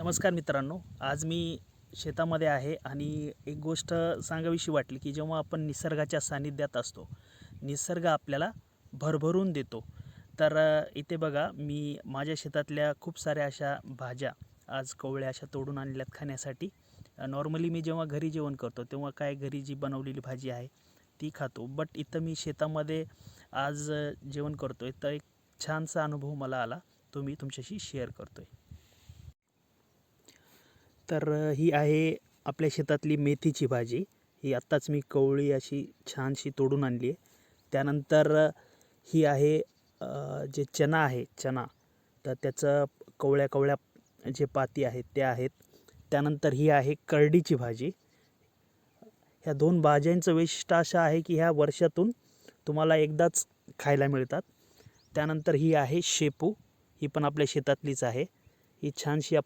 नमस्कार मित्रांनो, आज मी शेतामध्ये आहे आणि एक गोष्ट सांगावीशी वाटली की जेव्हा आपण निसर्गाच्या सानिध्यात असतो, निसर्ग आपल्याला भरभरून देतो. तर इथे बघा मी माझ्या शेतातल्या खूप साऱ्या अशा भाज्या आज कवळ्या अशा तोडून आणल्यात खाण्यासाठी. नॉर्मली मी जेव्हा घरी जेवण करतो तेव्हा काय घरी जी बनवलेली भाजी आहे ती खातो. बट इथं मी शेतामध्ये आज जेवण करतोय तर एक छानसा अनुभव मला आला, तो मी तुमच्याशी शेअर करतोय. तर ही आहे आपल्या शेतातली मेथीची भाजी. ही आत्ताच मी कवळी अशी छानशी तोडून आणली आहे. त्यानंतर ही आहे जे चना आहे चना, तर त्याचं कवळ्या कवळ्या जे पाती आहेत त्या आहेत. त्यानंतर ही आहे करडीची भाजी. ह्या दोन भाज्यांचं वैशिष्ट्य असं आहे की ह्या वर्षातून तुम्हाला एकदाच खायला मिळतात. त्यानंतर ही आहे शेपू, ही पण आपल्या शेतातलीच आहे. ही छानशी आपण